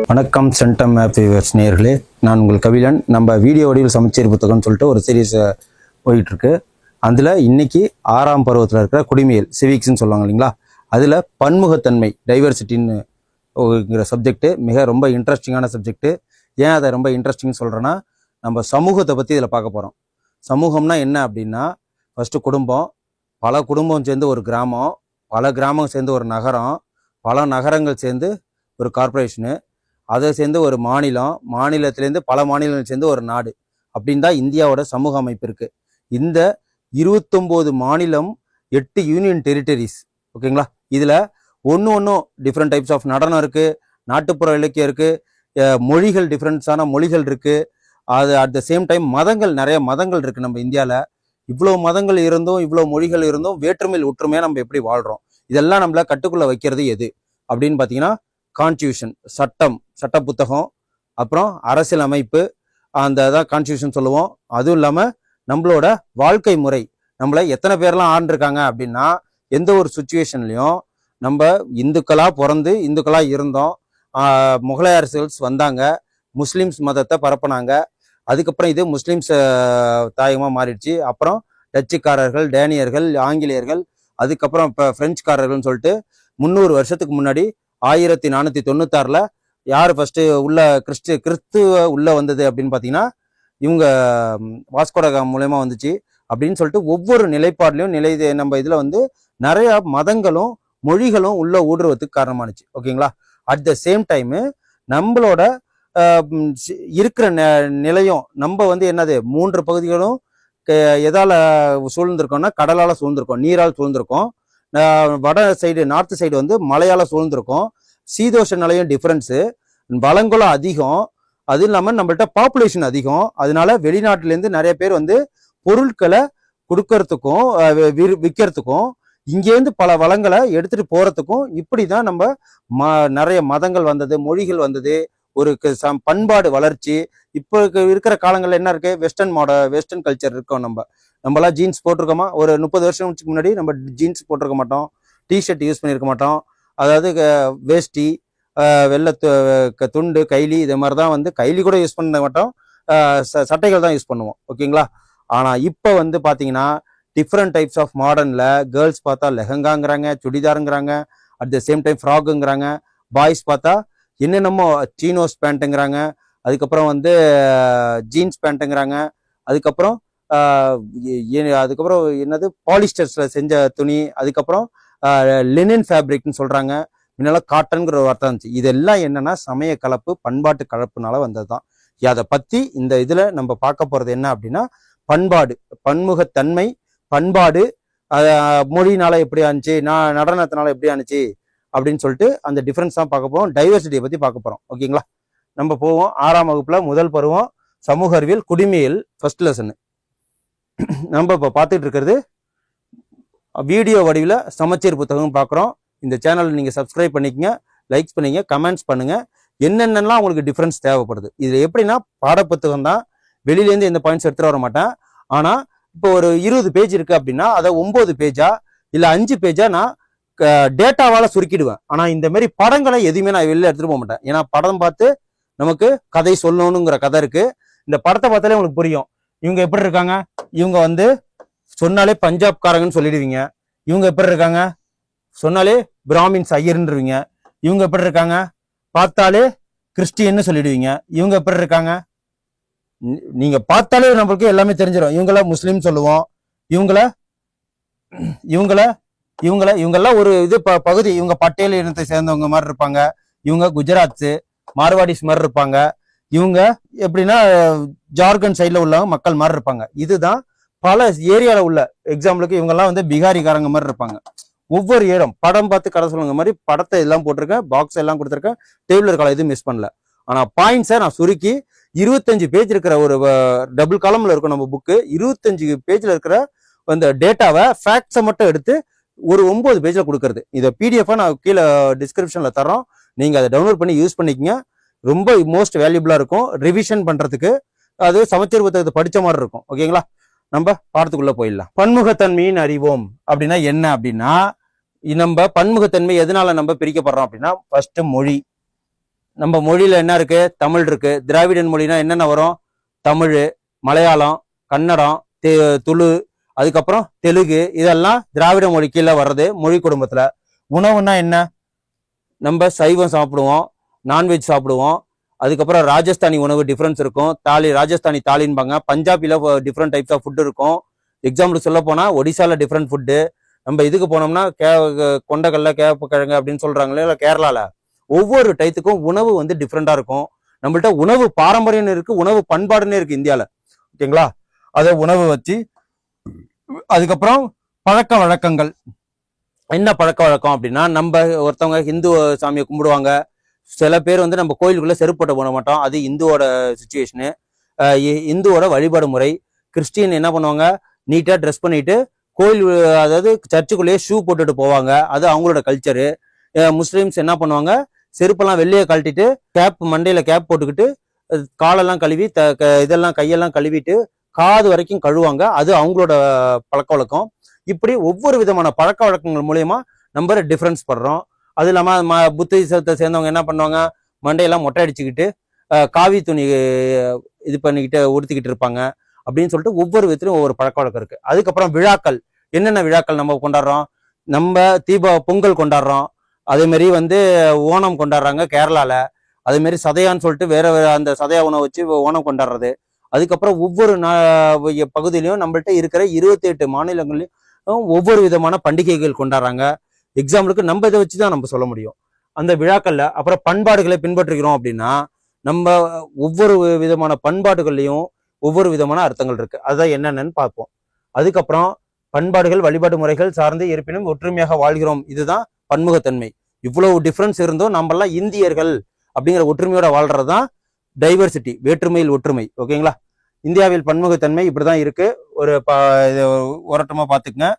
வணக்கம் centum app viewers நேயர்களே, நான் உங்கள் கபிலன். நம்ம வீடியோ வடிவில் சமச்சீர் புத்தகம்னு சொல்லிட்டு ஒரு சீரீஸ் போயிட்டுருக்கு. அதில் இன்னைக்கு 6ஆம் பருவத்தில் இருக்கிற குடிமையியல் சிவிக்ஸ்ன்னு சொல்லுவாங்க இல்லைங்களா, அதில் பன்முகத்தன்மை டைவர்சிட்டின்னு சப்ஜெக்ட்டு ரொம்ப இன்ட்ரெஸ்டிங்கான சப்ஜெக்ட்டு. ஏன் அதை ரொம்ப இன்ட்ரெஸ்டிங்னு சொல்கிறேன்னா, நம்ம சமூகத்தை பற்றி இதில் பார்க்க போகிறோம். சமூகம்னா என்ன அப்படின்னா, ஃபஸ்ட்டு குடும்பம், பல குடும்பம் சேர்ந்து ஒரு கிராமம், பல கிராமம் சேர்ந்து ஒரு நகரம், பல நகரங்கள் சேர்ந்து ஒரு கார்ப்பரேஷனு, அதை சேர்ந்து ஒரு மாநிலம், மாநிலத்திலேருந்து பல மாநிலங்கள் சேர்ந்து ஒரு நாடு. அப்படின்னு தான் இந்தியாவோட சமூக அமைப்பு இருக்குது. இந்த 29 மாநிலம், 8 யூனியன் டெரிட்டரிஸ், ஓகேங்களா. இதில் ஒன்றும் டிஃப்ரெண்ட் டைப்ஸ் ஆஃப் நடனம் இருக்குது, நாட்டுப்புற இலக்கியம் இருக்குது, மொழிகள் டிஃப்ரெண்ட்ஸான மொழிகள் இருக்குது. அது அட் த சேம் டைம் மதங்கள், நிறைய மதங்கள் இருக்குது நம்ம இந்தியாவில். இவ்வளோ மதங்கள் இருந்தும் இவ்வளோ மொழிகள் இருந்தும் வேற்றுமையில் ஒற்றுமையாக நம்ம எப்படி வாழ்கிறோம், இதெல்லாம் நம்மள கட்டுக்குள்ளே வைக்கிறது எது அப்படின்னு பார்த்தீங்கன்னா, கான்ஸ்டியூஷன், சட்ட புத்தகம், அப்புறம் அரசியல் அமைப்பு, அந்த தான் கான்ஸ்டியூஷன் சொல்லுவோம். அதுவும் இல்லாமல் நம்மளோட வாழ்க்கை முறை, நம்மளை எத்தனை பேர்லாம் ஆண்டிருக்காங்க அப்படின்னா, எந்த ஒரு சுச்சுவேஷன்லையும் நம்ம இந்துக்களாக பிறந்து இந்துக்களாக இருந்தோம். முகலாயர்கள் வந்தாங்க, முஸ்லீம்ஸ் மதத்தை பரப்புனாங்க. அதுக்கப்புறம் இது முஸ்லீம்ஸ் தாயகமாக மாறிடுச்சு. அப்புறம் டச்சுக்காரர்கள், டேனியர்கள், ஆங்கிலேயர்கள், அதுக்கப்புறம் இப்போ பிரெஞ்சுக்காரர்கள்னு சொல்லிட்டு 300 வருஷத்துக்கு முன்னாடி 1496 யார் ஃபர்ஸ்ட் உள்ள கிறிஸ்துவ உள்ள வந்தது அப்படின்னு பார்த்தீங்கன்னா, இவங்க வாஸ்கோ ட காமா மூலயமா வந்துச்சு அப்படின்னு சொல்லிட்டு ஒவ்வொரு நிலைப்பாடுலையும் நம்ம இதில் நிறைய மதங்களும் மொழிகளும் உள்ள ஊடுருவத்துக்கு காரணமானுச்சு, ஓகேங்களா. அட் த சேம் டைமு நம்மளோட இருக்கிற நிலையம், நம்ம என்னது 3 பகுதிகளும் எதால சூழ்ந்திருக்கோம்னா, கடலால் சூழ்ந்திருக்கோம், நீரால் சூழ்ந்திருக்கோம். வட சைடு, நார்த் சைடு மலையால சூழ்ந்திருக்கும். சீதோஷ நிலையம் டிஃப்ரென்ஸு, வளங்களும் அதிகம், அது இல்லாமல் நம்மள்ட்ட பாப்புலேஷன் அதிகம். அதனால வெளிநாட்டிலேருந்து நிறைய பேர் பொருட்களை கொடுக்கறதுக்கும் விற்கிறதுக்கும், இங்கேருந்து பல வளங்களை எடுத்துட்டு போறதுக்கும், இப்படி தான் நம்ம நிறைய மதங்கள் வந்தது, மொழிகள் வந்தது, ஒரு பண்பாடு வளர்ச்சி. இப்போ இருக்கிற காலங்களில் என்ன இருக்கு, வெஸ்டர்ன் கல்ச்சர் இருக்கோம். நம்மளாம் ஜீன்ஸ் போட்டிருக்கோமா? ஒரு 30 வருஷத்துக்கு முன்னாடி நம்ம ஜீன்ஸ் போட்டிருக்க மாட்டோம், டிஷர்ட் யூஸ் பண்ணியிருக்க மாட்டோம். அதாவது வேஷ்டி, வெள்ளை துண்டு, கைலி, இது மாதிரி தான் கைலி கூட யூஸ் பண்ண மாட்டோம், சட்டைகள் தான் யூஸ் பண்ணுவோம், ஓகேங்களா. ஆனால் இப்போ பார்த்தீங்கன்னா, டிஃப்ரெண்ட் டைப்ஸ் ஆஃப் மாடர்னில் கேர்ள்ஸ் பார்த்தா லெஹங்காங்கிறாங்க, சுடிதாருங்கிறாங்க, அட் த சேம் டைம் ஃப்ராக்குங்கிறாங்க. பாய்ஸ் பார்த்தா என்னென்னமோ சீனோஸ் பேண்ட்டுங்கிறாங்க, அதுக்கப்புறம் ஜீன்ஸ் பேண்ட்டுங்கிறாங்க, அதுக்கப்புறம் என்னது பாலிஸ்டர்ஸ்ல செஞ்ச துணி, அதுக்கப்புறம் லினன் ஃபேப்ரிக்னு சொல்றாங்க. முன்னால காட்டன்கிற ஒரு வார்த்தை இருந்துச்சு. இதெல்லாம் என்னன்னா சமய கலப்பு, பண்பாட்டு கலப்புனால வந்ததுதான். அதை பத்தி இந்த இதுல நம்ம பார்க்க போறது என்ன அப்படின்னா, பண்பாடு, பன்முகத்தன்மை, பண்பாடு, மொழினால எப்படி ஆனிச்சு, நடனத்தினால எப்படி ஆனிச்சு அப்படின்னு சொல்லிட்டு அந்த டிஃபரன்ஸ் தான் பார்க்க போறோம். டைவர்சிட்டியை பத்தி பார்க்க போறோம், ஓகேங்களா. நம்ம போவோம் 6ஆம் வகுப்புல முதல் பருவம் சமூக அறிவியல் குடிமையியல் ஃபர்ஸ்ட் லெசன். நம்ம இப்போ பார்த்துட்டு இருக்கிறது வீடியோ வடிவில் சமச்சீர் புத்தகம் பார்க்குறோம். இந்த சேனல் நீங்கள் சப்ஸ்கிரைப் பண்ணிக்கங்க, லைக்ஸ் பண்ணிங்க, கமெண்ட்ஸ் பண்ணுங்க, என்னென்னலாம் உங்களுக்கு டிஃப்ரென்ஸ் தேவைப்படுது. இது எப்படின்னா, பாடப்புத்தகம் தான், வெளியிலேருந்து எந்த பாயிண்ட்ஸ் எடுத்துகிட்டு வர மாட்டேன். ஆனால் இப்போ ஒரு 20 பேஜ் இருக்குது அப்படின்னா, அதை 9 பேஜா இல்லை 5 பேஜா நான் டேட்டாவால் சுருக்கிடுவேன். ஆனால் இந்த மாதிரி படங்களை எதுவுமே நான் வெளியில் எடுத்துகிட்டு போக மாட்டேன். ஏன்னா படம் பார்த்து நமக்கு கதை சொல்லணுங்கிற கதை இருக்குது. இந்த படத்தை பார்த்தாலே உங்களுக்கு புரியும், இவங்க எப்படி இருக்காங்க. இவங்க சொன்னாலே பஞ்சாப்காரங்கன்னு சொல்லிடுவீங்க. இவங்க எப்படி இருக்காங்க சொன்னாலே பிராமின்ஸ் ஐயர்ன்றீங்க. இவங்க எப்படி இருக்காங்க பார்த்தாலே கிறிஸ்டியன்னு சொல்லிடுவீங்க. இவங்க எப்படி இருக்காங்க நீங்க பார்த்தாலே நம்மளுக்கு எல்லாமே தெரிஞ்சிடும். இவங்கள முஸ்லீம் சொல்லுவோம், இவங்கெல்லாம் ஒரு இது பகுதி, இவங்க பட்டேல் இனத்தை சேர்ந்தவங்க மாதிரி இருப்பாங்க. இவங்க குஜராத்ஸு, மார்வாடிஸ் மாதிரி இருப்பாங்க. இவங்க எப்படின்னா ஜார்க்கண்ட் சைட்ல உள்ள மக்கள் மாதிரி இருப்பாங்க. இதுதான் பல ஏரியாவில் உள்ள எக்ஸாம்பிளுக்கு இவங்கெல்லாம் பீகாரிக்காரங்க மாதிரி இருப்பாங்க. ஒவ்வொரு இடம் படம் பார்த்து கதை சொல்லுங்க மாதிரி படத்தை எல்லாம் போட்டிருக்கேன், பாக்ஸ் எல்லாம் கொடுத்துருக்கேன், டேபிள் இருக்கலாம், எதுவும் மிஸ் பண்ணல. ஆனால் பாயிண்ட்ஸை நான் சுருக்கி 25 பேஜ் இருக்கிற ஒரு டபுள் காலம்ல இருக்கும் நம்ம புக்கு. 25 பேஜ்ல இருக்கிற அந்த டேட்டாவை ஃபேக்ட்ஸை மட்டும் எடுத்து ஒரு 9 பேஜ்ல கொடுக்கறது. இதை பிடிஎஃப் நான் கீழே டிஸ்கிரிப்ஷன்ல தரோம், நீங்க அதை டவுன்லோட் பண்ணி யூஸ் பண்ணிக்கங்க. ரொம்ப மோஸ்ட் வேல்யூபிளா இருக்கும் ரிவிஷன் பண்றதுக்கு. அது சமச்சீர் புத்தகத்தை படிச்ச மாதிரி இருக்கும், ஓகேங்களா. நம்ம பாடத்துக்குள்ள போயிடலாம். பன்முகத்தன்மையின் அறிவோம் அப்படின்னா என்ன அப்படின்னா, நம்ம பன்முகத்தன்மை எதனால நம்ம பிரிக்கப்படுறோம் அப்படின்னா, ஃபர்ஸ்ட் மொழி. நம்ம மொழியில என்ன இருக்கு? தமிழ் இருக்கு. திராவிடன் மொழினா என்னென்ன வரும்? தமிழ், மலையாளம், கன்னடம், துளு, அதுக்கப்புறம் தெலுங்கு, இதெல்லாம் திராவிட மொழி கீழே வர்றது மொழி குடும்பத்துல. உணவுன்னா என்ன? நம்ம சைவம் சாப்பிடுவோம், நான்வெஜ் சாப்பிடுவோம். அதுக்கப்புறம் ராஜஸ்தானி உணவு டிஃப்ரென்ஸ் இருக்கும். ராஜஸ்தானி தாலின்பாங்க. பஞ்சாபில டிஃப்ரெண்ட் டைப்ஸ் ஆஃப் ஃபுட் இருக்கும். எக்ஸாம்பிள் சொல்ல போனா ஒடிசால டிஃப்ரெண்ட் ஃபுட்டு. நம்ம இதுக்கு போனோம்னா கொண்டக்கல்ல கிழங்கு அப்படின்னு சொல்றாங்களே, இல்லை கேரளால ஒவ்வொரு டைத்துக்கும் உணவு வந்து டிஃப்ரெண்டா இருக்கும். நம்மள்ட்ட உணவு பாரம்பரியம்னு இருக்கு, உணவு பண்பாடுன்னு இருக்கு இந்தியால. ஓகேங்களா? அதை உணவு வச்சு, அதுக்கப்புறம் பழக்க வழக்கங்கள். என்ன பழக்க வழக்கம் அப்படின்னா, நம்ம ஒருத்தவங்க ஹிந்து சாமியை கும்பிடுவாங்க. சில பேர் வந்து நம்ம கோயிலுக்குள்ள செருப்பு போட்டு போட மாட்டோம். அது இந்துவோட சுச்சுவேஷனு, இந்துவோட வழிபாடு முறை. கிறிஸ்டின் என்ன பண்ணுவாங்க? நீட்டா ட்ரெஸ் பண்ணிட்டு கோயில், அதாவது சர்ச்சுக்குள்ளேயே ஷூ போட்டுட்டு போவாங்க. அது அவங்களோட கல்ச்சரு. முஸ்லிம்ஸ் என்ன பண்ணுவாங்க? செருப்பெல்லாம் வெளியே கழட்டிட்டு மண்டையில கேப் போட்டுக்கிட்டு காலெல்லாம் கழுவி இதெல்லாம் கையெல்லாம் கழுவிட்டு காது வரைக்கும் கழுவாங்க. அது அவங்களோட பழக்க வழக்கம். இப்படி ஒவ்வொரு விதமான பழக்க வழக்கங்கள் மூலயமா நம்ம டிஃபரன்ஸ் படுறோம். அது இல்லாம புத்திசத்தை சேர்ந்தவங்க என்ன பண்ணுவாங்க? மண்டையெல்லாம் மொட்டை அடிச்சுக்கிட்டு காவி துணி இது பண்ணிக்கிட்டு உடுத்திக்கிட்டு இருப்பாங்க. அப்படின்னு சொல்லிட்டு ஒவ்வொரு விதத்திலும் ஒவ்வொரு பழக்க வழக்கம் இருக்கு. அதுக்கப்புறம் விழாக்கள். என்னென்ன விழாக்கள் நம்ம கொண்டாடுறோம்? நம்ம பொங்கல் கொண்டாடுறோம். அதே மாதிரி வந்து ஓணம் கொண்டாடுறாங்க கேரளால. அதே மாதிரி சதையான்னு சொல்லிட்டு வேற அந்த சதையா உணவை வச்சு ஓணம் கொண்டாடுறது. அதுக்கப்புறம் ஒவ்வொரு பகுதியிலையும் நம்மள்ட்ட இருக்கிற 28 மாநிலங்கள்லயும் ஒவ்வொரு விதமான பண்டிகைகள் கொண்டாடுறாங்க. எக்ஸாம்பிளுக்கு நம்ம இதை வச்சுதான் நம்ம சொல்ல முடியும் அந்த விழாக்கள்ல. அப்புறம் பண்பாடுகளை பின்பற்றுகிறோம் அப்படின்னா, நம்ம ஒவ்வொரு விதமான பண்பாடுகள்லையும் ஒவ்வொரு விதமான அர்த்தங்கள் இருக்கு. அதுதான் என்னென்னு பார்ப்போம். அதுக்கப்புறம் பண்பாடுகள் வழிபாடு முறைகள் சார்ந்து இருப்பினும் ஒற்றுமையாக வாழ்கிறோம். இதுதான் பன்முகத்தன்மை. இவ்வளவு டிஃப்ரென்ஸ் இருந்தும் நம்மளாம் இந்தியர்கள் அப்படிங்கிற ஒற்றுமையோட வாழ்றதுதான் டைவர்சிட்டி, வேற்றுமையில் ஒற்றுமை. ஓகேங்களா? இந்தியாவில் பன்முகத்தன்மை இப்படிதான் இருக்கு. ஒரு ஓரட்டமா பாத்துக்குங்க.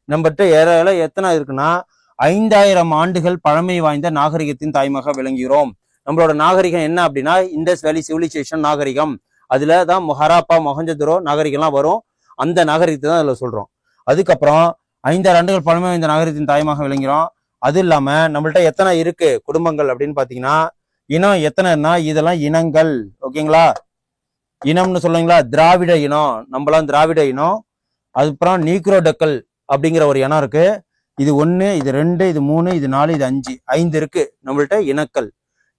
நம்மகிட்ட ஏறால எத்தனை இருக்குன்னா, 5000 ஆண்டுகள் பழமை வாய்ந்த நாகரிகத்தின் தாய்மாக விளங்குகிறோம். நம்மளோட நாகரிகம் என்ன அப்படின்னா, இண்டஸ் வேலி சிவிலைசேஷன் நாகரிகம். அதுலதான் ஹராப்பா, மொஹஞ்சதுரோ நாகரிகம்லாம் வரும். அந்த நாகரிகத்தை தான் அதுல சொல்றோம். அதுக்கப்புறம் 5000 ஆண்டுகள் பழமை வாய்ந்த நாகரிகத்தின் தாயமாக விளங்குகிறோம். அது இல்லாம நம்மள்ட்ட எத்தனை இருக்கு குடும்பங்கள் அப்படின்னு பாத்தீங்கன்னா, இனம் எத்தனைன்னா இதெல்லாம் இனங்கள். ஓகேங்களா? இனம்னு சொல்லுங்களா? திராவிட இனம், நம்மளாம் திராவிட இனம். அதுக்கப்புறம் நீக்ரோடக்கல் அப்படிங்கிற ஒரு இனம் இருக்கு. இது 1, இது 2, இது 3, இது 4, இது 5 இருக்கு நம்மள்ட்ட இனக்கள்.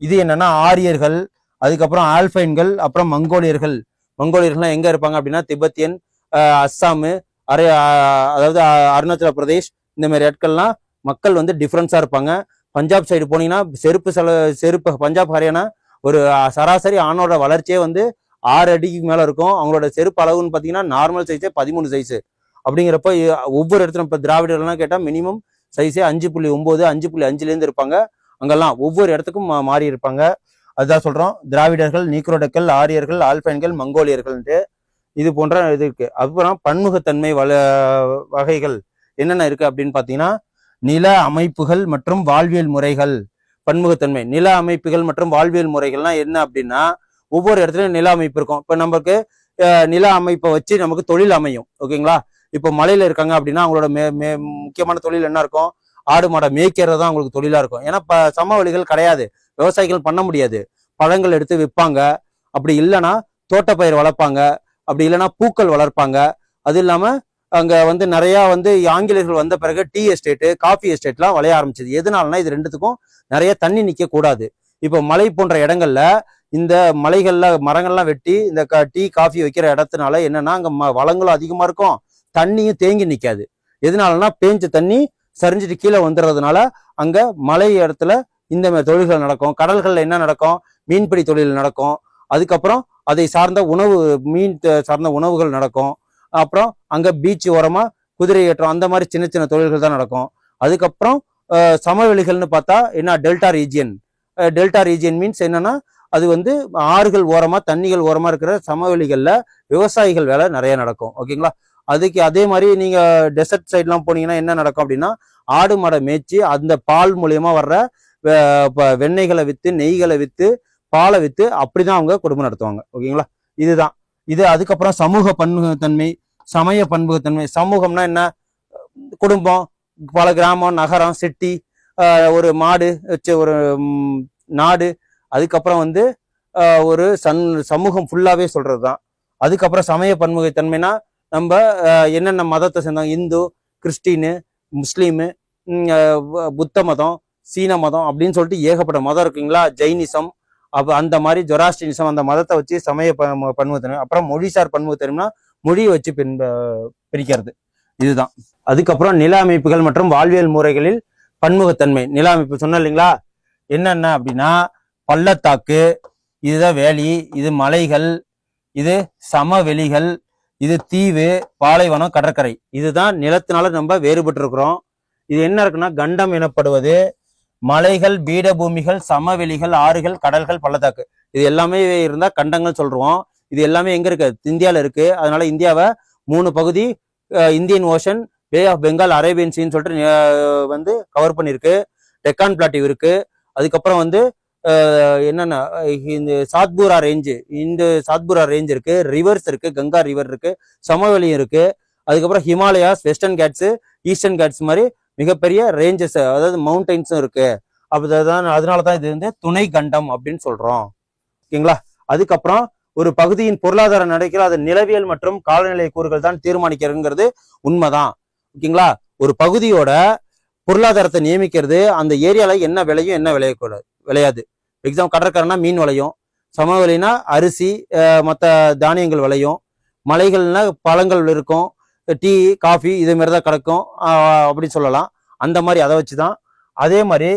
இது என்னன்னா ஆரியர்கள், அதுக்கப்புறம் ஆல்பைன்கள், அப்புறம் மங்கோலியர்கள். மங்கோலியர்கள்லாம் எங்க இருப்பாங்க அப்படின்னா, திபெத்தியன், அஸ்ஸாமு, அதாவது அருணாச்சல பிரதேஷ், இந்த மாதிரி இடங்கள்லாம் மக்கள் வந்து டிஃப்ரென்ஸா இருப்பாங்க. பஞ்சாப் சைடு போனீங்கன்னா செருப்பு பஞ்சாப் ஹரியானா ஒரு சராசரி ஆணோட வளர்ச்சியே வந்து 6 அடிக்கு மேல இருக்கும். அவங்களோட செருப்பு அளவுன்னு பாத்தீங்கன்னா நார்மல் சைஸே 13 சைஸு. அப்படிங்கிறப்ப ஒவ்வொரு இடத்துல இப்ப திராவிடர்லாம் கேட்டா மினிமம் சைஸே 5.9, 5.5 இருப்பாங்க. அங்கெல்லாம் ஒவ்வொரு இடத்துக்கும் மாறி இருப்பாங்க. அதுதான் சொல்றோம், திராவிடர்கள், நீக்ரோடக்கல், ஆரியர்கள், ஆல்பைன்கள், மங்கோலியர்கள்ட்டு இது போன்ற இது இருக்கு. அப்புறம் பன்முகத்தன்மை வகைகள் என்னென்ன இருக்கு அப்படின்னு பாத்தீங்கன்னா, நில அமைப்புகள் மற்றும் வாழ்வியல் முறைகள். பன்முகத்தன்மை நில அமைப்புகள் மற்றும் வாழ்வியல் முறைகள்லாம் என்ன அப்படின்னா, ஒவ்வொரு இடத்துலயும் நில அமைப்பு இருக்கும். இப்ப நமக்கு நில அமைப்பை வச்சு நமக்கு தொழில் அமையும். ஓகேங்களா? இப்போ மலையில இருக்காங்க அப்படின்னா அவங்களோட முக்கியமான தொழில் என்ன இருக்கும்? ஆடு மாடை மேய்க்கிறது தான் அவங்களுக்கு தொழிலா இருக்கும். ஏன்னா சமவெளிகள் கிடையாது, விவசாயிகள் பண்ண முடியாது. பழங்கள் எடுத்து விற்பாங்க. அப்படி இல்லைன்னா தோட்டப்பயிர் வளர்ப்பாங்க. அப்படி இல்லைன்னா பூக்கள் வளர்ப்பாங்க. அது இல்லாம அங்க வந்து நிறைய வந்து ஆங்கிலேயர்கள் வந்த பிறகு டீ எஸ்டேட்டு, காஃபி எஸ்டேட்லாம் வளைய ஆரம்பிச்சது. எதனாலனா இது ரெண்டுத்துக்கும் நிறைய தண்ணி நிக்க கூடாது. இப்போ மலை போன்ற இடங்கள்ல இந்த மலைகள்ல மரங்கள்லாம் வெட்டி இந்த டீ காஃபி வைக்கிற இடத்துனால என்னன்னா அங்க வளங்களும் அதிகமா இருக்கும், தண்ணியும் தேங்கி நிக்காது. எதனாலனா பேஞ்ச தண்ணி சரிஞ்சிட்டு கீழே வந்துடுறதுனால அங்க மலை இடத்துல இந்த தொழில்கள் நடக்கும். கடல்கள்ல என்ன நடக்கும்? மீன்பிடி தொழில் நடக்கும். அதுக்கப்புறம் அதை சார்ந்த உணவு, மீன் சார்ந்த உணவுகள் நடக்கும். அப்புறம் அங்க பீச் ஓரமா குதிரை ஏற்றம், அந்த மாதிரி சின்ன சின்ன தொழில்கள் தான் நடக்கும். அதுக்கப்புறம் சமவெளிகள்னு பார்த்தா என்ன? Delta region. Delta region means என்னன்னா, அது வந்து ஆறுகள் ஓரமா, தண்ணிகள் ஓரமா இருக்கிற சமவெளிகள்ல விவசாயிகள் வேலை நிறைய நடக்கும். ஓகேங்களா? அதுக்கு அதே மாதிரி நீங்க டெசர்ட் சைட்லாம் போனீங்கன்னா என்ன நடக்கும் அப்படின்னா, ஆடு மாடை மேய்ச்சி அந்த பால் மூலியமா வர்ற வெண்ணெய்களை வித்து, நெய்களை வித்து, பாலை வித்து அப்படிதான் அவங்க குடும்பம் நடத்துவாங்க. ஓகேங்களா? இதுதான் இது. அதுக்கப்புறம் சமூக பன்முகத்தன்மை. சமய பன்முகத்தன்மை. சமூகம்னா என்ன? குடும்பம், பல கிராமம், நகரம், சிட்டி, ஒரு மாடு வச்சு ஒரு நாடு, அதுக்கப்புறம் வந்து ஒரு சமூகம் ஃபுல்லாவே சொல்றதுதான். அதுக்கப்புறம் சமய பன்முகத்தன்மைனா நம்ம என்னென்ன மதத்தை சேர்ந்தோம், இந்து, கிறிஸ்டினு, முஸ்லீமு, புத்த மதம், சீன மதம் அப்படின்னு சொல்லிட்டு ஏகப்பட்ட மதம் இருக்குங்களா, ஜெயினிசம், அப்போ அந்த மாதிரி ஜொராஸ்ட்ரியனிசம், அந்த மதத்தை வச்சு சமய பன்முகத்தன்மை. அப்புறம் மொழிசார் பன்முகத்தன்மைனா மொழியை வச்சு பிரிக்கிறது, இதுதான். அதுக்கப்புறம் நில அமைப்புகள் மற்றும் வாழ்வியல் முறைகளில் பன்முகத்தன்மை. நில அமைப்பு சொன்ன இல்லைங்களா, என்னென்ன அப்படின்னா பள்ளத்தாக்கு, இதுதான் வேலி, இது மலைகள், இது சமவெளிகள், இது தீவு, பாலைவனம், கடற்கரை. இதுதான் நிலத்தினால நம்ம வேறுபட்டு இருக்கிறோம். இது என்ன இருக்குன்னா கண்டம் எனப்படுவது மலைகள், பீடபூமிகள், சமவெளிகள், ஆறுகள், கடல்கள், பள்ளத்தாக்கு. இது எல்லாமே இருந்தா கண்டங்கள் சொல்றோம். இது எல்லாமே எங்க இருக்கு? இந்தியாவில இருக்கு. அதனால இந்தியாவை 3 பகுதி, Indian Ocean, Bay of Bengal, Arabian சீன்னு சொல்லிட்டு வந்து கவர் பண்ணிருக்கு. டெக்கான் பிளாட்டிவ் இருக்கு. அதுக்கப்புறம் வந்து என்னன்னா இந்த சாத்பூரா ரேஞ்சு, இந்த சாத்பூரா ரேஞ்ச் இருக்கு, ரிவர்ஸ் இருக்கு, கங்கா ரிவர் இருக்கு, சமவெளியும் இருக்கு. அதுக்கப்புறம் ஹிமாலயாஸ், வெஸ்டர்ன் கேட்ஸ், ஈஸ்டர்ன் கேட்ஸ் மாதிரி மிகப்பெரிய ரேஞ்சஸ், அதாவது மவுண்டைன்ஸும் இருக்கு. அப்பதான் அதனாலதான் இது வந்து துணை கண்டம் அப்படின்னு சொல்றோம். ஓகேங்களா? அதுக்கப்புறம் ஒரு பகுதியின் பொருளாதார நடக்கிற அது நிலவியல் மற்றும் காலநிலை கூறுகள் தான் தீர்மானிக்கிறதுங்கிறது உண்மைதான். ஓகேங்களா? ஒரு பகுதியோட பொருளாதாரத்தை நியமிக்கிறது அந்த ஏரியால என்ன விளையும், என்ன விளையாது. எக்ஸாம் கடற்கரைனா மீன் விளையும், சமவெளினா அரிசி, மற்ற தானியங்கள் விளையும், மலைகள்னா பழங்கள் இருக்கும், டீ, காஃபி இது மாதிரி தான் கிடக்கும் அப்படின்னு சொல்லலாம். அந்த மாதிரி அதை வச்சுதான். அதே மாதிரி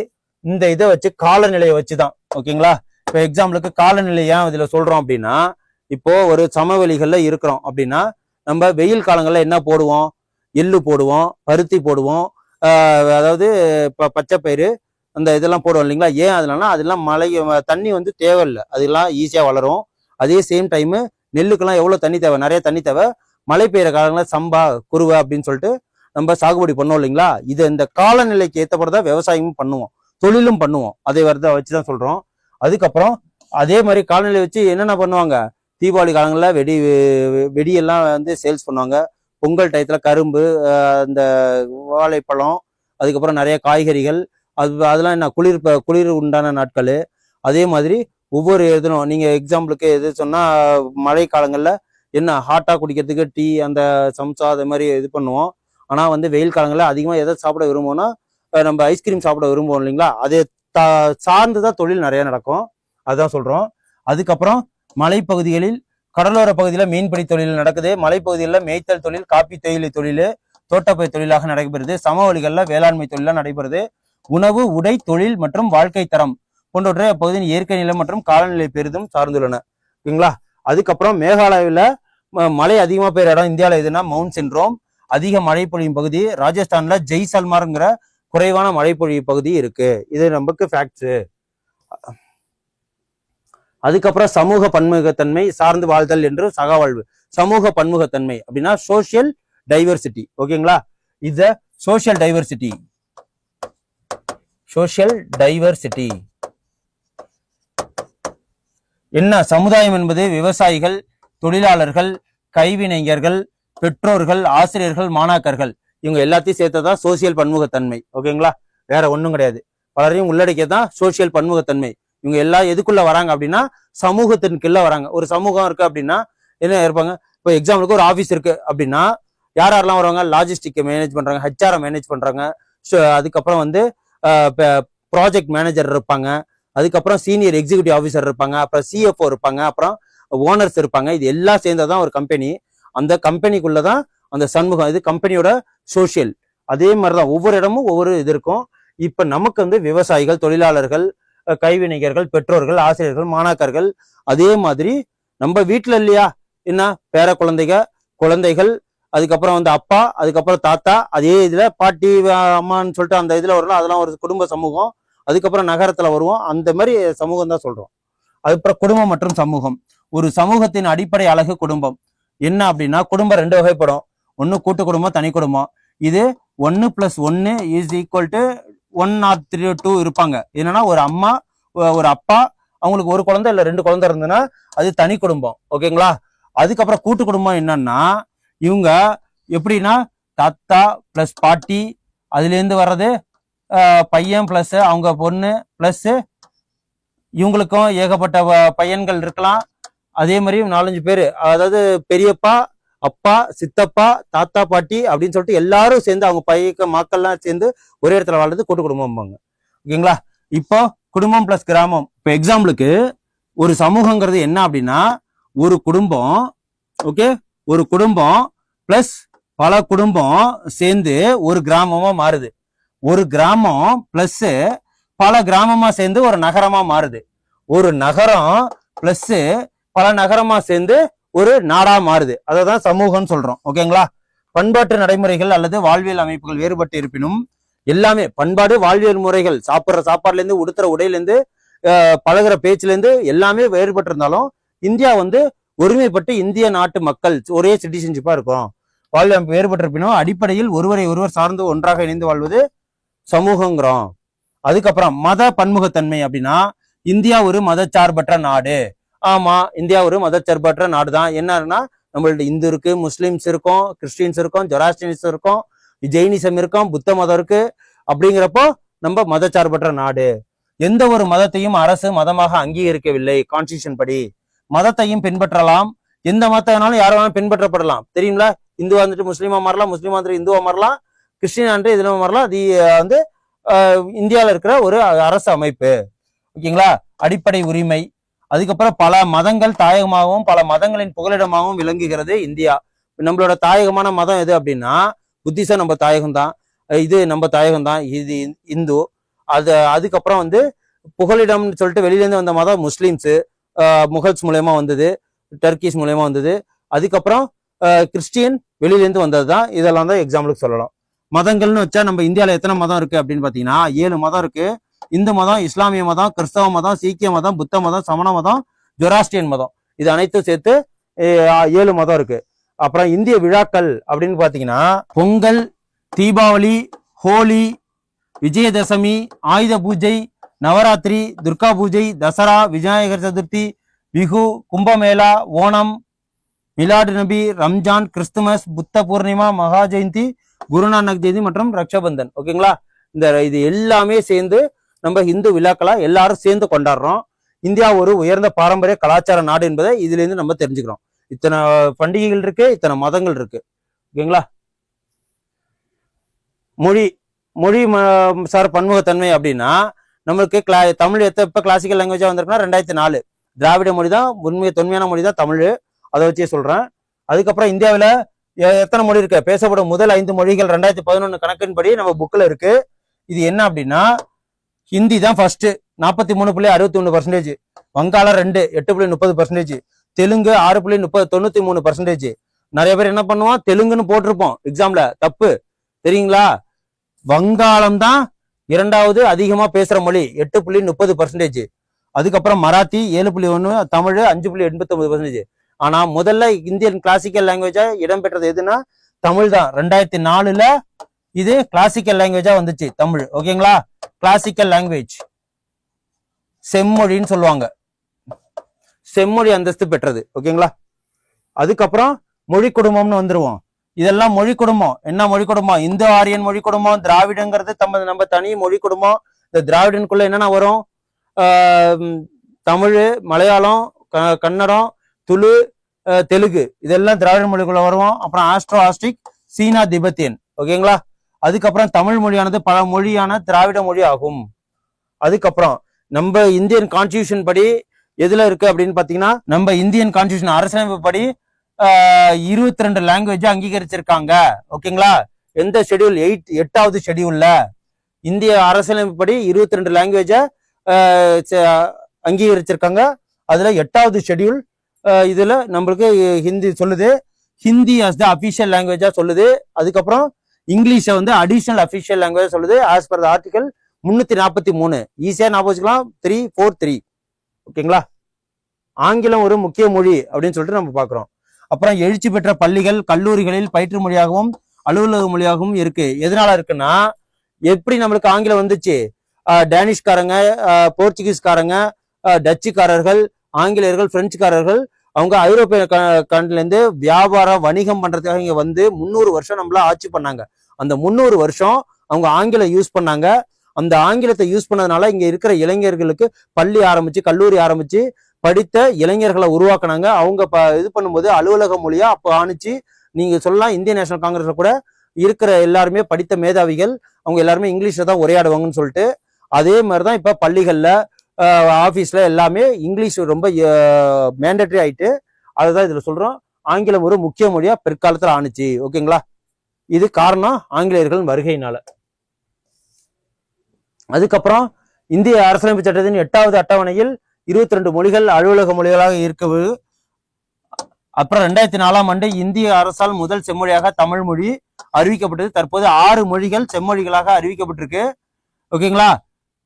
இந்த இதை வச்சு காலநிலையை வச்சுதான். ஓகேங்களா? இப்போ எக்ஸாம்பிளுக்கு காலநிலை ஏன் இதுல சொல்றோம் அப்படின்னா, இப்போ ஒரு சமவெளிகள்ல இருக்கிறோம் அப்படின்னா நம்ம வெயில் காலங்கள்ல என்ன போடுவோம்? எள்ளு போடுவோம், பருத்தி போடுவோம், அதாவது இப்போ பச்சைப்பயிறு, அந்த இதெல்லாம் போடுவோம் இல்லைங்களா. ஏன் அதனால அதெல்லாம் மழை தண்ணி வந்து தேவையில்லை, அதெல்லாம் ஈஸியா வளரும். அதே சேம் டைமு நெல்லுக்கெல்லாம் எவ்வளவு தண்ணி தேவை? நிறைய தண்ணி தேவை. மழை பெய்யுற காலங்களில் சம்பா, குருவை அப்படின்னு சொல்லிட்டு நம்ம சாகுபடி பண்ணோம் இல்லைங்களா. இது இந்த காலநிலைக்கு ஏற்றப்படதான் விவசாயமும் பண்ணுவோம், தொழிலும் பண்ணுவோம். அதே வரத வச்சுதான் சொல்றோம். அதுக்கப்புறம் அதே மாதிரி காலநிலை வச்சு என்னென்ன பண்ணுவாங்க? தீபாவளி காலங்களில் வெடியெல்லாம் வந்து சேல்ஸ் பண்ணுவாங்க. பொங்கல் டயத்துல கரும்பு, இந்த வாழைப்பழம், அதுக்கப்புறம் நிறைய காய்கறிகள், அதெல்லாம் என்ன குளிர் உண்டான நாட்கள். அதே மாதிரி ஒவ்வொரு இதுவும் நீங்க எக்ஸாம்பிளுக்கு எது சொன்னா, மழை காலங்கள்ல என்ன ஹாட்டா குடிக்கிறதுக்கு டீ, அந்த சம்சா, அது மாதிரி இது பண்ணுவோம். ஆனா வந்து வெயில் காலங்களில் அதிகமா எதை சாப்பிட விரும்புவோம்னா நம்ம ஐஸ்கிரீம் சாப்பிட விரும்புவோம் இல்லைங்களா. அதை சார்ந்துதான் தொழில் நிறைய நடக்கும், அதுதான் சொல்றோம். அதுக்கப்புறம் மலைப்பகுதிகளில், கடலோர பகுதியில மீன்பிடி தொழில் நடக்குது, மலைப்பகுதிகளில் மேய்த்தல் தொழில், காப்பி தேயிலை தொழில், தோட்டப்பயிர் தொழிலாக நடைபெறுது, சமவெளிகள்ல வேளாண்மை தொழிலாக நடைபெறுது. உணவு, உடை, தொழில் மற்றும் வாழ்க்கை தரம் போன்றவற்றை அப்பகுதியின் இயற்கை நிலம் மற்றும் காலநிலை பெரிதும் சார்ந்துள்ளன. ஓகேங்களா? அதுக்கப்புறம் மேகாலயாவில் மழை அதிகமா பெய்யுற இடம் இந்தியாவில் எதுனா மவுண்ட் சிண்ட்ரோம், அதிக மழை பொழியும் பகுதி. ராஜஸ்தான்ல ஜெய்சல்மார்ங்கிற குறைவான மழை பொழியும் பகுதி இருக்கு. இது நமக்கு ஃபேக்ட்ஸ். அதுக்கப்புறம் சமூக பன்முகத்தன்மை சார்ந்து வாழ்தல் என்று சகவாழ்வு. சமூக பன்முகத்தன்மை அப்படின்னா சோசியல் டைவர்சிட்டி. ஓகேங்களா? இது சோசியல் டைவர்சிட்டி. சோசியல் டைவர்சிட்டி என்ன? சமுதாயம் என்பது விவசாயிகள், தொழிலாளர்கள், கைவினைஞர்கள், பெற்றோர்கள், ஆசிரியர்கள், மாணாக்கர்கள், இவங்க எல்லாத்தையும் சேர்த்ததான் சோசியல் பன்முகத்தன்மை. ஓகேங்களா? வேற ஒன்றும் கிடையாது. பலரையும் உள்ளடக்கியதான் சோசியல் பன்முகத்தன்மை. இவங்க எல்லாம் எதுக்குள்ள வராங்க அப்படின்னா சமூகத்தின் கீழ வராங்க. ஒரு சமூகம் இருக்கு அப்படின்னா என்ன இருப்பாங்க? இப்போ எக்ஸாம்பிளுக்கு ஒரு ஆஃபீஸ் இருக்கு அப்படின்னா யார் யாரெல்லாம் வருவாங்க? லாஜிஸ்டிக்கை மேனேஜ் பண்றாங்க, ஹெச்ஆர் மேனேஜ் பண்றாங்க, அதுக்கப்புறம் வந்து ப்ராஜெக்ட் மேனேஜர் இருப்பாங்க, அதுக்கப்புறம் சீனியர் எக்ஸிக்யூட்டிவ் ஆஃபீஸர் இருப்பாங்க, அப்புறம் சிஎஃப்ஓ இருப்பாங்க, அப்புறம் ஓனர்ஸ் இருப்பாங்க. இது எல்லாம் சேர்ந்ததான் ஒரு கம்பெனி. அந்த கம்பெனிக்குள்ளதான் அந்த சமூகம், இது கம்பெனியோட சோசியல். அதே மாதிரிதான் ஒவ்வொரு இடமும் ஒவ்வொரு இது இருக்கும். இப்ப நமக்கு வந்து விவசாயிகள், தொழிலாளர்கள், கைவினைஞர்கள், பெற்றோர்கள், ஆசிரியர்கள், மாணாக்கர்கள், அதே மாதிரி நம்ம வீட்டுல இல்லையா என்ன பேர குழந்தைகள், அதுக்கப்புறம் வந்து அப்பா, அதுக்கப்புறம் தாத்தா, அதே இதுல பாட்டி, அம்மான்னு சொல்லிட்டு அந்த இதுல வரலாம், அதெல்லாம் ஒரு குடும்ப சமூகம். அதுக்கப்புறம் நகரத்துல வருவோம், அந்த மாதிரி சமூகம் தான் சொல்றோம். அதுக்கப்புறம் குடும்பம் மற்றும் சமூகம். ஒரு சமூகத்தின் அடிப்படை அழகு குடும்பம். என்ன அப்படின்னா குடும்பம் 2 வகைப்படும். ஒன்னு கூட்டு குடும்பம், தனி குடும்பம். இது 1+1 = 1 or 2 இருப்பாங்க. என்னன்னா ஒரு அம்மா, ஒரு அப்பா, அவங்களுக்கு ஒரு குழந்தை இல்ல 2 குழந்தை இருந்ததுன்னா அது தனி குடும்பம். ஓகேங்களா? அதுக்கப்புறம் கூட்டு குடும்பம் என்னன்னா இவங்க எப்படின்னா தாத்தா பிளஸ் பாட்டி, அதுலேருந்து வர்றது பையன் பிளஸ் அவங்க பொண்ணு பிளஸ் இவங்களுக்கும் ஏகப்பட்ட பையன்கள் இருக்கலாம். அதே மாதிரி 4-5 பேர், அதாவது பெரியப்பா, அப்பா, சித்தப்பா, தாத்தா, பாட்டி அப்படின்னு சொல்லிட்டு எல்லாரும் சேர்ந்து அவங்க பையக்க மக்கள்லாம் சேர்ந்து ஒரே இடத்துல வாழ்றது கூட்டு குடும்பம்பாங்க. ஓகேங்களா? இப்போ குடும்பம் பிளஸ் கிராமம். இப்போ எக்ஸாம்பிளுக்கு ஒரு சமூகங்கிறது என்ன அப்படின்னா ஒரு குடும்பம், ஓகே, ஒரு குடும்பம் பிளஸ் பல குடும்பம் சேர்ந்து ஒரு கிராமமா மாறுது. ஒரு கிராமம் பிளஸ் பல கிராமமா சேர்ந்து ஒரு நகரமா மாறுது. ஒரு நகரம் பிளஸ் பல நகரமா சேர்ந்து ஒரு நாடா மாறுது. அததான் சமூகம்னு சொல்றோம். ஓகேங்களா? பண்பாட்டு நடைமுறைகள் அல்லது வாழ்வியல் அமைப்புகள் வேறுபட்டு இருப்பினும் எல்லாமே பண்பாடு, வாழ்வியல் முறைகள், சாப்பிட்ற சாப்பாடுல இருந்து, உடுத்துற உடையில இருந்து, பழகுற பேச்சுல இருந்து எல்லாமே வேறுபட்டு இருந்தாலும் இந்தியா ஒருமைப்பட்டு இந்திய நாட்டு மக்கள் ஒரே சிட்டிசன்ஷிப்பா இருக்கும். வாழ்வியல் அமைப்பு வேறுபட்டு இருப்பினும் அடிப்படையில் ஒருவரை ஒருவர் சார்ந்து ஒன்றாக இணைந்து வாழ்வது சமூகங்கிறோம். அதுக்கப்புறம் மத பன்முகத்தன்மை அப்படின்னா இந்தியா ஒரு மதச்சார்பற்ற நாடு. ஆமா, இந்தியா ஒரு மதச்சார்பற்ற நாடு தான். என்னன்னா நம்மள்ட்ட இந்து இருக்கு, முஸ்லிம்ஸ் இருக்கும், கிறிஸ்டின்ஸ் இருக்கும், ஜொராஸ்டியன்ஸ் இருக்கும், ஜெயினிசம் இருக்கும், புத்த மதம் இருக்கு. அப்படிங்கிறப்போ நம்ம மதச்சார்பற்ற நாடு. எந்த ஒரு மதத்தையும் அரசு மதமாக அங்கீகரிக்கவில்லை. கான்ஸ்டியூஷன் படி மதத்தையும் பின்பற்றலாம். எந்த மதத்தை வேணாலும் யாரும் வேணாலும் பின்பற்றப்படலாம். தெரியுங்களா? இந்துவா வந்துட்டு முஸ்லீமா மாறலாம், முஸ்லீமா வந்துட்டு இந்துவா மாறலாம், கிறிஸ்டின் வந்துட்டு இதுல மாறலாம். அது இந்தியாவில் இருக்கிற ஒரு அரசு அமைப்பு. ஓகேங்களா? அடிப்படை உரிமை. அதுக்கப்புறம் பல மதங்கள் தாயகமாகவும் பல மதங்களின் புகலிடமாகவும் விளங்குகிறது இந்தியா. நம்மளோட தாயகமான மதம் எது அப்படின்னா புத்திசம் நம்ம தாயகம் தான், இது நம்ம தாயகம் தான், இது இந்து. அதுக்கப்புறம் புகலிடம்னு சொல்லிட்டு வெளியிலேருந்து வந்த மதம் முஸ்லீம்ஸு, முகல்ஸ் மூலயமா வந்தது, டர்க்கிஸ் மூலயமா வந்தது. அதுக்கப்புறம் கிறிஸ்டியன் வெளியிலேருந்து வந்தது தான். இதெல்லாம் தான் எக்ஸாம்பிளுக்கு சொல்லலாம். மதங்கள்னு வச்சா நம்ம இந்தியாவில் எத்தனை மதம் இருக்கு அப்படின்னு பார்த்தீங்கன்னா 7 மதம் இருக்கு. இந்து மதம், இஸ்லாமிய மதம், கிறிஸ்தவ மதம், சீக்கிய மதம், புத்த மதம், சமண மதம், ஜொராஸ்டியன் மதம். இது அனைத்தும் சேர்த்து 7 மதம் இருக்கு. அப்புறம் இந்திய விழாக்கள் அப்படின்னு பார்த்தீங்கன்னா பொங்கல், தீபாவளி, ஹோலி, விஜயதசமி, ஆயுத பூஜை, நவராத்திரி, துர்கா பூஜை, தசரா, விநாயகர் சதுர்த்தி, பிகு, கும்பமேளா, ஓணம், மிலாடு நபி, ரம்ஜான், கிறிஸ்துமஸ், புத்த பூர்ணிமா, மகா ஜெயந்தி, குருநானக் ஜெயந்தி மற்றும் ரக்ஷாபந்தன். ஓகேங்களா? இது எல்லாமே சேர்ந்து நம்ம இந்து விழாக்களா எல்லாரும் சேர்ந்து கொண்டாடுறோம். இந்தியா ஒரு உயர்ந்த பாரம்பரிய கலாச்சார நாடு என்பதை இதுல இருந்து நம்ம தெரிஞ்சுக்கிறோம். இத்தனை பண்டிகைகள் இருக்கு, இத்தனை மதங்கள் இருக்கு. ஓகேங்களா? மொழி சார் பன்முகத்தன்மை அப்படின்னா நம்மளுக்கு தமிழ் எப்ப கிளாசிக்கல் லாங்குவேஜா வந்திருக்குன்னா 2004. திராவிட மொழி தான் தொன்மையான மொழி தான் தமிழ். அதை வச்சே சொல்றேன். அதுக்கப்புறம் இந்தியாவில எத்தனை மொழி இருக்கு? பேசப்படும் முதல் 5 மொழிகள் 2011 கணக்கின்படி நம்ம புக்ல இருக்கு. இது என்ன அப்படின்னா ஹிந்தி தான் ஃபர்ஸ்ட் 43.61%, வங்காளம் 2 8.30%, தெலுங்கு 6.93%. நிறைய பேர் என்ன பண்ணுவான், தெலுங்குன்னு போட்டிருப்போம் எக்ஸாம்ல, தப்பு. தெரியுங்களா? வங்காளம் தான் 2வது அதிகமா பேசுற மொழி 8.30%. அதுக்கப்புறம் மராத்தி 7.1, தமிழ் 5.89%. ஆனா முதல்ல இந்தியன் கிளாசிக்கல் லாங்குவேஜா இடம்பெற்றது எதுனா தமிழ் தான். 2004 இது கிளாசிக்கல் லாங்குவேஜா வந்துச்சு தமிழ். ஓகேங்களா? கிளாசிக்கல் லாங்குவேஜ் செம்மொழின்னு சொல்லுவாங்க. செம்மொழி அந்தஸ்து பெற்றது. ஓகேங்களா? அதுக்கப்புறம் மொழி குடும்பம்னு வந்துருவோம். இதெல்லாம் மொழி குடும்பம். என்ன மொழி குடும்பம்? இந்தோ ஆரியன் மொழி குடும்பம். திராவிடங்கிறது நம்ம தனி மொழி குடும்பம். இந்த திராவிடனுக்குள்ள என்னென்ன வரும்? தமிழ், மலையாளம், கன்னடம், துளு, தெலுங்கு, இதெல்லாம் திராவிட மொழிக்குள்ள வருவோம். அப்புறம் ஆஸ்ட்ரோ ஆஸ்ட்ரிக், சீனா, திபெத்தியன். ஓகேங்களா? அதுக்கப்புறம் தமிழ் மொழியானது பல மொழியான திராவிட மொழி ஆகும். அதுக்கப்புறம் நம்ம இந்தியன் கான்ஸ்டியூஷன் படி எதுல இருக்கு அப்படின்னு பாத்தீங்கன்னா நம்ம இந்தியன் கான்ஸ்டியூஷன் அரசியலமைப்பு படி 22 லாங்குவேஜ் அங்கீகரிச்சிருக்காங்க. ஓகேங்களா? எந்த ஷெடியூல் 8வது ஷெடியூல்ல இந்திய அரசியலமைப்பு படி 22 லாங்குவேஜ அங்கீகரிச்சிருக்காங்க. அதுல 8வது ஷெடியூல் இதுல நம்மளுக்கு ஹிந்தி சொல்லுது. ஹிந்தி as the அபிஷியல் லாங்குவேஜா சொல்லுது. அதுக்கப்புறம் இங்கிலீஷ அடிஷனல் அபிஷியல் லாங்குவேஜ் சொல்லுது ஆஸ் பர் ஆர்டிகல் 343. ஈஸியா ஞாபகம் வச்சுக்கலாம், 343. ஓகேங்களா? ஆங்கிலம் ஒரு முக்கிய மொழி அப்படின்னு சொல்லிட்டு நம்ம பாக்குறோம். அப்புறம் எழுச்சி பெற்ற பள்ளிகள், கல்லூரிகளில் பயிற்று மொழியாகவும் அலுவலக மொழியாகவும் இருக்கு. எதனால இருக்குன்னா எப்படி நம்மளுக்கு ஆங்கிலம் வந்துச்சு? டேனிஷ்காரங்க, போர்ச்சுகீஸ்காரங்க, டச்சுக்காரர்கள், ஆங்கிலேயர்கள், பிரெஞ்சுக்காரர்கள் அவங்க ஐரோப்பிய கண்ட்லேருந்து வியாபாரம் வணிகம் பண்றதுக்காக இங்க வந்து 300 வருஷம் நம்மள ஆட்சி பண்ணாங்க. அந்த 300 வருஷம் அவங்க ஆங்கிலம் யூஸ் பண்ணாங்க. அந்த ஆங்கிலத்தை யூஸ் பண்ணதுனால இங்க இருக்கிற இளைஞர்களுக்கு பள்ளி ஆரம்பிச்சு கல்லூரி ஆரம்பிச்சு படித்த இளைஞர்களை உருவாக்குனாங்க. அவங்க இது பண்ணும்போது அலுவலக மொழியா அப்போ ஆணிச்சு நீங்க சொல்லலாம். இந்திய நேஷனல் காங்கிரஸ்ல கூட இருக்கிற எல்லாருமே படித்த மேதாவிகள், அவங்க எல்லாருமே இங்கிலீஷ்ல தான் உரையாடுவாங்கன்னு சொல்லிட்டு, அதே மாதிரிதான் இப்ப பள்ளிகள்ல ஆபீஸ்ல எல்லாமே இங்கிலீஷ் ரொம்ப மேண்டட்டரி ஆயிட்டு, அதுதான் இதுல சொல்றோம். ஆங்கிலம் ஒரு முக்கிய மொழியா பிற்காலத்துல ஆணுச்சு. ஓகேங்களா? இது காரணம் ஆங்கிலேயர்கள் வருகையினால. அதுக்கப்புறம் இந்திய அரசியலமைப்பு சட்டத்தின் 8வது அட்டவணையில் 22 மொழிகள் அலுவலக மொழிகளாக இருக்குது. அப்புறம் 2004ஆம் ஆண்டு இந்திய அரசால் முதல் செம்மொழியாக தமிழ் மொழி அறிவிக்கப்பட்டது. தற்போது 6 மொழிகள் செம்மொழிகளாக அறிவிக்கப்பட்டிருக்கு. ஓகேங்களா?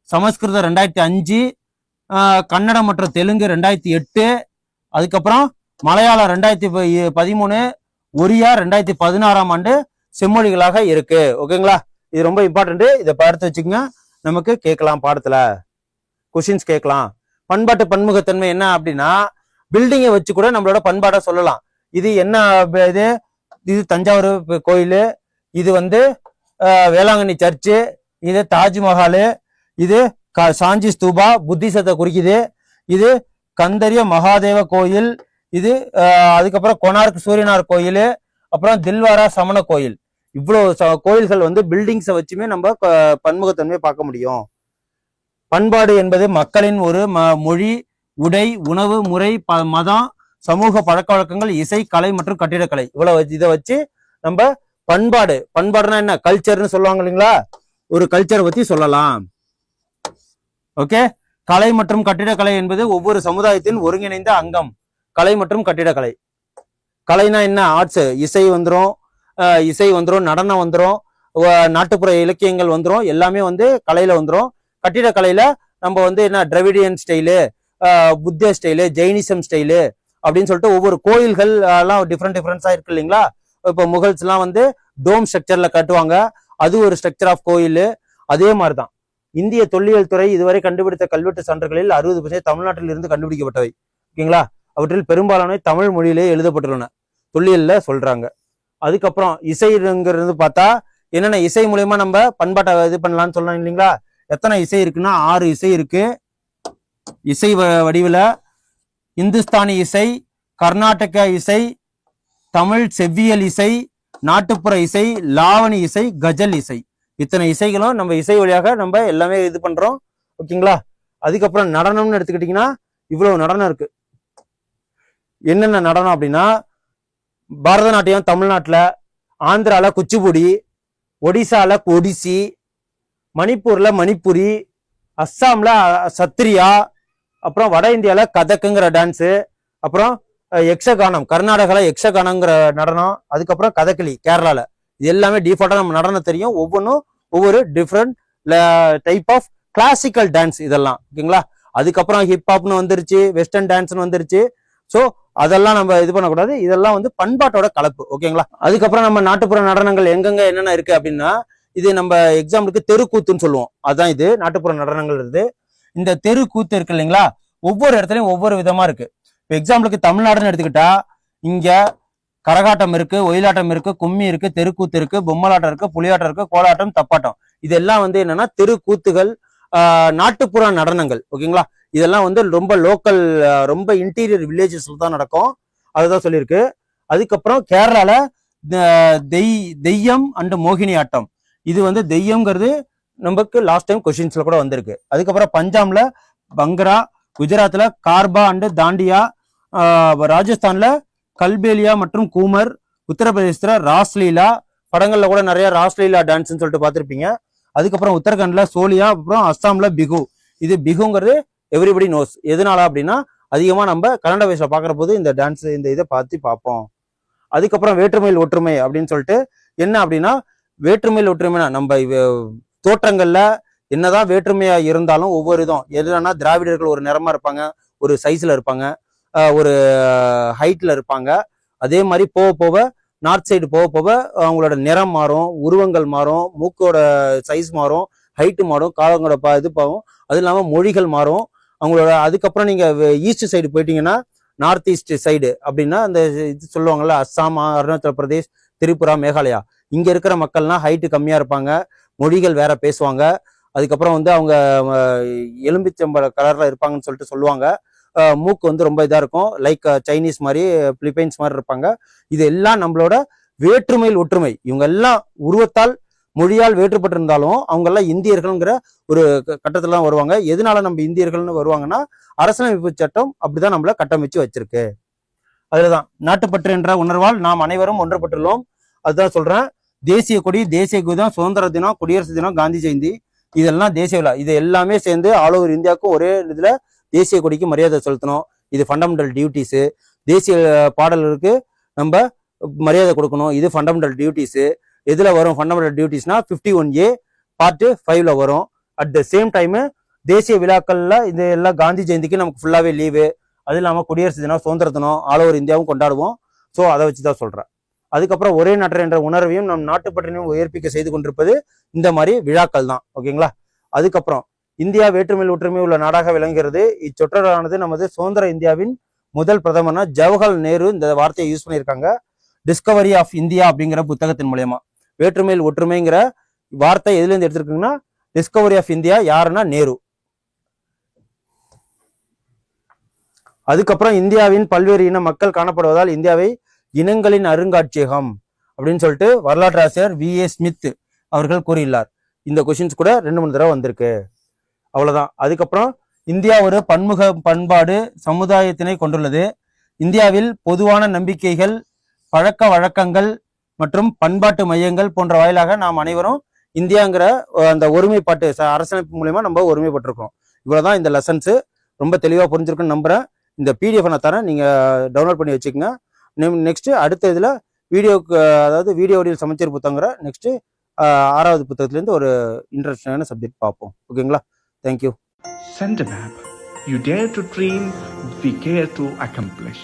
சமஸ்கிருதம் 2005, கன்னடம் மற்றும் தெலுங்கு 2008, அதுக்கப்புறம் மலையாளம் 2013, ஒரியா 2016ஆம் ஆண்டு செம்மொழிகளாக இருக்கு. ஓகேங்களா? இது ரொம்ப இம்பார்ட்டன்ட். இதை பார்த்து வச்சுக்கோங்க. நமக்கு கேட்கலாம், பாடத்துல கொஸ்டின்ஸ் கேட்கலாம். பண்பாட்டு பன்முகத்தன்மை என்ன அப்படின்னா, பில்டிங்கை வச்சு கூட நம்மளோட பண்பாடை சொல்லலாம். இது என்ன, இது தஞ்சாவூர் கோயில், இது வந்து வேளாங்கண்ணி சர்ச்சு, இது தாஜ்மஹால், இது சாஞ்சி ஸ்தூபா புத்திசத்தை குறிக்குது, இது கந்தரிய மகாதேவ கோயில், இது அதுக்கப்புறம் கொனார்க் சூரியனார் கோயில், அப்புறம் தில்வாரா சமண கோயில். இவ்வளவு கோயில்கள் வந்து பில்டிங்ஸை வச்சுமே நம்ம பன்முகத்தன்மையை பார்க்க முடியும். பண்பாடு என்பது மக்களின் ஒரு மொழி, உடை, உணவு முறை, மதம், சமூக பழக்க வழக்கங்கள், இசை, கலை மற்றும் கட்டிடக்கலை. இவ்வளவு இதை வச்சு நம்ம பண்பாடுனா என்ன, கல்ச்சர்னு சொல்லுவாங்க இல்லைங்களா? ஒரு கல்ச்சரை பத்தி சொல்லலாம். ஓகே. கலை மற்றும் கட்டிடக்கலை என்பது ஒவ்வொரு சமுதாயத்தின் ஒருங்கிணைந்த அங்கம். கலை மற்றும் கட்டிடக்கலை. கலைனா என்ன? ஆர்ட்ஸ், இசை வந்துடும், நடனம் வந்துடும், நாட்டுப்புற இலக்கியங்கள் வந்துடும், எல்லாமே வந்து கலையில வந்துடும். கட்டிடக்கலையில நம்ம வந்து என்ன, டிராவிடியன் ஸ்டைலு, புத்த ஸ்டைலு, ஜெயினிசம் ஸ்டைலு அப்படின்னு சொல்லிட்டு ஒவ்வொரு கோயில்கள் எல்லாம் டிஃப்ரெண்ட்ஸா இருக்கு இல்லைங்களா? இப்போ முகல்ஸ் எல்லாம் வந்து டோம் ஸ்ட்ரக்சர்ல கட்டுவாங்க, அது ஒரு ஸ்ட்ரக்சர் ஆஃப் கோயில். அதே மாதிரிதான் இந்திய தொல்லியல் துறை இதுவரை கண்டுபிடித்த கல்வெட்டு சான்றுகளில் 60% தமிழ்நாட்டில் இருந்து கண்டுபிடிக்கப்பட்டவை. ஓகேங்களா? அவற்றில் பெரும்பாலான தமிழ் மொழியிலே எழுதப்பட்டுள்ளன, தொல்லியல்ல சொல்றாங்க. அதுக்கப்புறம் இசைங்கிறது பார்த்தா என்னென்ன இசை மூலயமா நம்ம பண்பாட்டை இது பண்ணலாம்னு சொல்லலாம் இல்லைங்களா? எத்தனை இசை இருக்குன்னா 6 இசை இருக்கு. இசை வடிவில் இந்துஸ்தானி இசை, கர்நாடக இசை, தமிழ் செவ்வியல் இசை, நாட்டுப்புற இசை, லாவணி இசை, கஜல் இசை. இத்தனை இசைகளும் நம்ம இசை வழியாக நம்ம எல்லாமே இது பண்றோம். ஓகேங்களா? அதுக்கப்புறம் நடனம்னு எடுத்துக்கிட்டீங்கன்னா இவ்வளவு நடனம் இருக்கு. என்னென்ன நடனம் அப்படின்னா, பரதநாட்டியம் தமிழ்நாட்டுல, ஆந்திரால குச்சிப்புடி, ஒடிசால ஒடிசி, மணிப்பூர்ல மணிப்புரி, அஸ்ஸாம்ல சத்ரியா, அப்புறம் வட இந்தியால கதக்குங்கிற டான்ஸு, அப்புறம் யக்ஷகானம் கர்நாடகால யக்ஷகானங்கிற நடனம், அதுக்கப்புறம் கதகளி கேரளால. இது எல்லாமே டிஃபால்ட்டா நம்ம நடனம் தெரியும். ஒவ்வொன்றும் ஒவ்வொரு different type of classical dance இதெல்லாம். ஓகேங்களா? அதுக்கப்புறம் ஹிப்ஹாப்னு வந்துருச்சு, வெஸ்டர்ன் டான்ஸ்னு வந்துருச்சு. ஸோ அதெல்லாம் நம்ம இது பண்ணக்கூடாது. இதெல்லாம் வந்து பண்பாட்டோட கலப்பு. ஓகேங்களா? அதுக்கப்புறம் நம்ம நாட்டுப்புற நடனங்கள் எங்கெங்க என்னென்ன இருக்கு அப்படின்னா, இது நம்ம எக்ஸாம்பிளுக்கு தெருக்கூத்துன்னு சொல்லுவோம். அதுதான் இது நாட்டுப்புற நடனங்கள் இருக்கு. இந்த தெருக்கூத்து இருக்கு இல்லைங்களா? ஒவ்வொரு இடத்துலயும் ஒவ்வொரு விதமா இருக்கு. இப்போ எக்ஸாம்பிளுக்கு தமிழ்நாடுன்னு எடுத்துக்கிட்டா, இங்க கரகாட்டம் இருக்கு, ஒயிலாட்டம் இருக்கு, கும்மி இருக்கு, தெருக்கூத்து இருக்கு, பொம்மலாட்டம் இருக்கு, புலியாட்டம் இருக்கு, கோலாட்டம், தப்பாட்டம். இதெல்லாம் வந்து என்னன்னா தெருக்கூத்துகள், நாட்டுப்புற நடனங்கள். ஓகேங்களா? இதெல்லாம் வந்து ரொம்ப லோக்கல், ரொம்ப இன்டீரியர் வில்லேஜஸ்ல தான் நடக்கும். அதுதான் சொல்லியிருக்கு. அதுக்கப்புறம் கேரளால தெய்யம் அண்ட் மோகினி ஆட்டம். இது வந்து தெய்யம்ங்கிறது நமக்கு லாஸ்ட் டைம் கொஸ்டின்ஸ்ல கூட வந்திருக்கு. அதுக்கப்புறம் பஞ்சாப்ல பங்கரா, குஜராத்ல கார்பா அண்ட் தாண்டியா, ராஜஸ்தான்ல கல்பேலியா மற்றும் கூமர், உத்தரப்பிரதேசத்துல ராஸ்லீலா, படங்கள்ல கூட நிறைய ராஸ்லீலா டான்ஸ்ன்னு சொல்லிட்டு பார்த்திருப்பீங்க. அதுக்கப்புறம் உத்தரகாண்ட்ல சோலியா, அப்புறம் அஸ்ஸாம்ல பிகு. இது பிகுங்கிறது எவ்ரிபடி நோஸ். எதனால அப்படின்னா, அதிகமா நம்ம கன்னட வயசுல பாக்குற போது இந்த டான்ஸ் இந்த இதை பார்ப்போம். அதுக்கப்புறம் வேற்றுமையில் ஒற்றுமை அப்படின்னு சொல்லிட்டு என்ன அப்படின்னா, வேற்றுமையில் ஒற்றுமைனா நம்ம தோற்றங்கள்ல என்னதான் வேற்றுமையா இருந்தாலும் ஒவ்வொரு இதுவும் எதுனா, திராவிடர்கள் ஒரு நிறமா இருப்பாங்க, ஒரு சைஸ்ல இருப்பாங்க, ஒரு ஹைட்ல இருப்பாங்க. அதே மாதிரி போக போக நார்த் சைடு போக போக அவங்களோட நிறம் மாறும், உருவங்கள் மாறும், மூக்கோட சைஸ் மாறும், ஹைட்டு மாறும், காலங்களோட இது போகும். அது இல்லாம மொழிகள் மாறும் அவங்களோட. அதுக்கப்புறம் நீங்க ஈஸ்ட் சைடு போயிட்டீங்கன்னா நார்த் ஈஸ்ட் சைடு அப்படின்னா அந்த இது சொல்லுவாங்கல்ல, அஸ்ஸாம், அருணாச்சல பிரதேஷ், திரிபுரா, மேகாலயா, இங்க இருக்கிற மக்கள்லாம் ஹைட்டு கம்மியா இருப்பாங்க, மொழிகள் வேற பேசுவாங்க. அதுக்கப்புறம் வந்து அவங்க எலும்பிச்சம்பழ கலர்ல இருப்பாங்கன்னு சொல்லிட்டு சொல்லுவாங்க. மூக்கு வந்து ரொம்ப இதா இருக்கும், லைக் சைனீஸ் மாதிரி, பிலிப்பைன்ஸ் மாதிரி இருப்பாங்க. இது எல்லாம் நம்மளோட வேற்றுமையில் ஒற்றுமை. இவங்க எல்லாம் உருவத்தால் மொழியால் வேற்றுப்பட்டு இருந்தாலும் அவங்க எல்லாம் இந்தியர்கள்ங்கிற ஒரு கட்டத்துல தான் வருவாங்க. எதனால நம்ம இந்தியர்கள்னு வருவாங்கன்னா, அரசியலமைப்பு சட்டம் அப்படிதான் நம்மள கட்டமைச்சு வச்சிருக்கு. அதுலதான் நாட்டுப்பற்று என்ற உணர்வால் நாம் அனைவரும் ஒன்றுபட்டுள்ளோம். அதுதான் சொல்றேன். தேசிய கொடி, தேசிய கீதம், சுதந்திர தினம், குடியரசு தினம், காந்தி ஜெயந்தி, இதெல்லாம் தேசிய விழா. இது எல்லாமே சேர்ந்து ஆல் ஓவர் இந்தியாவுக்கும் ஒரே இதுல தேசிய கொடிக்கு மரியாதை செலுத்தணும். இது ஃபண்டமெண்டல் டியூட்டிஸ். தேசிய பாடல்களுக்கு நம்ம மரியாதை கொடுக்கணும். இது ஃபண்டமெண்டல் டியூட்டிஸ். எதுல வரும் ஃபண்டமெண்டல் டியூட்டிஸ்னா 51A பார்ட் 5ல வரும். அட் த சேம் டைம் தேசிய விழாக்கள்ல இது எல்லாம் காந்தி ஜெயந்திக்கு நமக்கு ஃபுல்லாவே லீவு. அது இல்லாம குடியரசு தினம், சுதந்திர தினம் ஆல் ஓவர் இந்தியாவும் கொண்டாடுவோம். ஸோ அதை வச்சுதான் சொல்றேன். அதுக்கப்புறம் ஒரே நாட்டர் என்ற உணர்வையும் நம் நாட்டுப்பற்றினையும் உயர்ப்பிக்க செய்து கொண்டிருப்பது இந்த மாதிரி விழாக்கள் தான். ஓகேங்களா? அதுக்கப்புறம் இந்தியா வேற்றுமையில் ஒற்றுமை உள்ள நாடாக விளங்குகிறது. இச்சொற்றலானது நமது சுதந்திர இந்தியாவின் முதல் பிரதமர்னா ஜவஹர்லால் நேரு இந்த வார்த்தையை யூஸ் பண்ணியிருக்காங்க. டிஸ்கவரி ஆஃப் இந்தியா அப்படிங்கிற புத்தகத்தின் மூலயமா. வேற்றுமையில் ஒற்றுமைங்கிற வார்த்தை எதுல இருந்து எடுத்திருக்குங்கன்னா, டிஸ்கவரி ஆஃப் இந்தியா யாருன்னா நேரு. அதுக்கப்புறம் இந்தியாவின் பல்வேறு இன மக்கள் காணப்படுவதால் இந்தியாவை இனங்களின் அருங்காட்சியகம் அப்படின்னு சொல்லிட்டு வரலாற்று ஆசிரியர் V.A. ஸ்மித் அவர்கள் கூறியுள்ளார். இந்த கொஸ்டின்ஸ் கூட 2-3 தடவை வந்திருக்கு. அவ்வளவுதான். அதுக்கப்புறம் இந்தியா ஒரு பன்முக பண்பாடு சமுதாயத்தினை கொண்டுள்ளது. இந்தியாவில் பொதுவான நம்பிக்கைகள், பழக்க வழக்கங்கள் மற்றும் பண்பாட்டு மையங்கள் போன்ற வாயிலாக நாம் அனைவரும் இந்தியாங்கிற அந்த ஒருமைப்பாட்டு அரசியலமைப்பு மூலயமா நம்ம ஒருமைப்பட்டிருக்கோம். இவ்வளவுதான் இந்த லெசன்ஸ். ரொம்ப தெளிவா புரிஞ்சிருக்குன்னு நம்புறேன். இந்த PDF நான் தரேன், நீங்க டவுன்லோட் பண்ணி வச்சுக்கோங்க. நெக்ஸ்ட் அடுத்த இதுல வீடியோக்கு, அதாவது வீடியோ வடிவில் சமச்சீர் புத்தகங்கிற நெக்ஸ்ட் 6வது புத்தகத்திலேருந்து ஒரு இன்ட்ரெஸ்டிங்கான சப்ஜெக்ட் பார்ப்போம். ஓகேங்களா? Thank you. Send a map. You dare to dream, we care to accomplish.